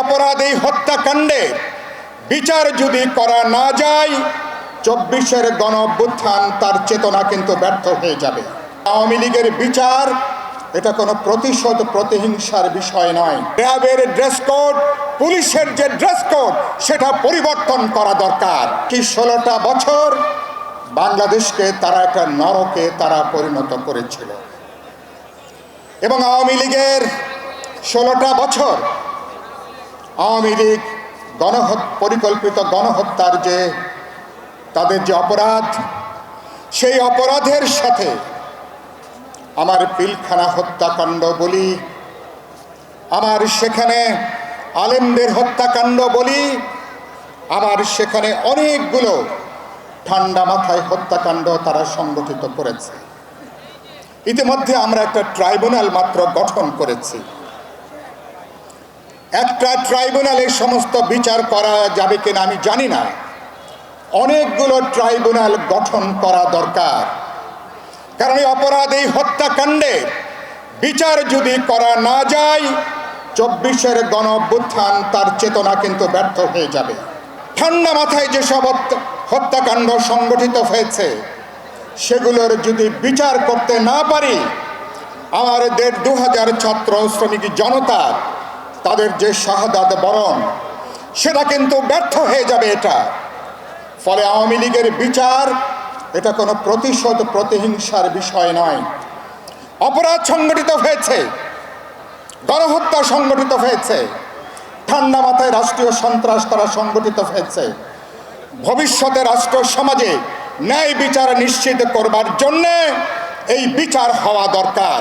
অপরাধ, এই হত্যাকাণ্ডে বিচার যদি করা না যায়, 24-এর গণ-অভ্যুত্থান তার চেতনা কিন্তু ব্যর্থ হয়ে যাবে। আওয়ামী লীগের বিচার এটা কোনো প্রতিশোধ প্রতিহিংসার বিষয় নয়। র্যাবের ড্রেস কোড, পুলিশের যে ড্রেস কোড, সেটা পরিবর্তন করা দরকার। কি 16টা বছর বাংলাদেশকে তারা একটা নরকে তারা পরিণত করেছিল, এবং আওয়ামী লীগের 16টা বছর আওয়ামী লীগ পরিকল্পিত গণহত্যার যে তাদের যে অপরাধ, সেই অপরাধের সাথে আমার পিলখানা হত্যাকাণ্ড বলি, আমার সেখানে আলেমদের হত্যাকাণ্ড বলি, আমার সেখানে অনেকগুলো ঠান্ডা মাথায় হত্যাকাণ্ড তারা সংগঠিত করেছে। ইতিমধ্যে আমরা একটা ট্রাইব্যুনাল মাত্র গঠন করেছি। একটা ট্রাইব্যুনালে সমস্ত বিচার করা যাবে কিনা আমি জানি না, অনেকগুলো ট্রাইব্যুনাল গঠন করা দরকার। কারণ এই অপরাধ, এই হত্যাকাণ্ডে বিচার যদি করা না যায়, 24-এর গণ-অভ্যুত্থান তার চেতনা কিন্তু ব্যর্থ হয়ে যাবে। ঠান্ডা মাথায় যেসব হত্যাকাণ্ড সংগঠিত হয়েছে, সেগুলোর যদি বিচার করতে না পারি, আমার 1,500 ছাত্র শ্রমিক জনতা তাদের যে শাহাদাত বরণ, সেটা কিন্তু ব্যর্থ হয়ে যাবে। এটা ফলে আওয়ামী লীগের বিচার এটা কোনো প্রতিশোধ প্রতিহিংসার বিষয় নয়। অপরাধ সংগঠিত হয়েছে, গণহত্যা সংগঠিত হয়েছে, ঠান্ডা মাথায় রাষ্ট্রীয় সন্ত্রাস তারা সংগঠিত হয়েছে। ভবিষ্যতে রাষ্ট্র সমাজে ন্যায় বিচার নিশ্চিত করবার জন্যে এই বিচার হওয়া দরকার।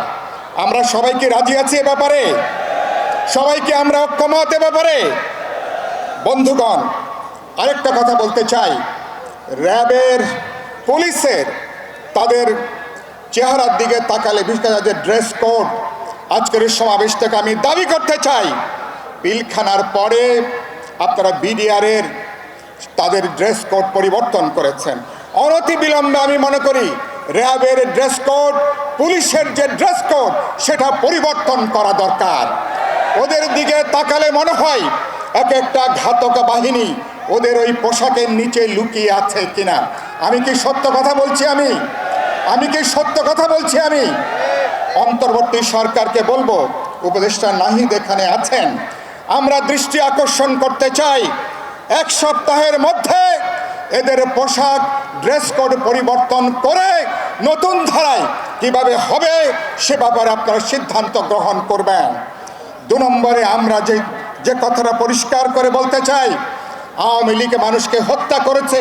আমরা সবাইকে রাজি আছি এ ব্যাপারে? সবাইকে আমরা ঐক্যমত এ ব্যাপারে? বন্ধুগণ, আরেকটা কথা বলতে চাই, র্যাবের, পুলিশের তাদের চেহারার দিকে তাকালে, বিশেষ করে তাদের ড্রেস কোড, আজকের সমাবেশ থেকে আমি দাবি করতে চাই, পিলখানার পরে আপনারা বিডিআরের তাদের ড্রেস কোড পরিবর্তন করেছেন। অনতি বিলম্বে আমি মনে করি র্যাবের ড্রেস কোড, পুলিশের যে ড্রেস কোড, সেটা পরিবর্তন করা দরকার। ওদের দিকে তাকালে মনে হয় এক একটা ঘাতক বাহিনী ওদের ওই পোশাকের নিচে লুকিয়ে আছে কিনা। আমি কি সত্য কথা বলছি? আমি কি সত্য কথা বলছি? আমি অন্তর্বর্তী সরকারকে বলবো, উপদেষ্টা নাহিদ এখানে আছেন, আমরা দৃষ্টি আকর্ষণ করতে চাই, 1 সপ্তাহের মধ্যে এদের পোশাক, ড্রেস কোড পরিবর্তন করে নতুন ধারায় কিভাবে হবে সে ব্যাপারে আপনারা সিদ্ধান্ত গ্রহণ করবেন। 2 নম্বরে আমরা যে কথাটা পরিষ্কার করে বলতে চাই, আওয়ামী লীগ মানুষকে হত্যা করেছে,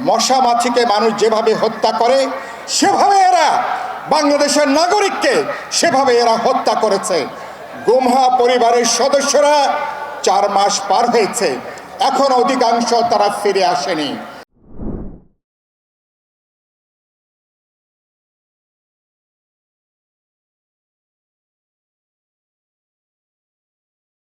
মশা মাছিকে মানুষ যেভাবে হত্যা করে সেভাবে এরা বাংলাদেশের নাগরিককে সেভাবে এরা হত্যা করেছে। গুমহা পরিবারের সদস্যরা 4 মাস পার হয়েছে, এখন অধিকাংশ তারা ফিরে আসেনি।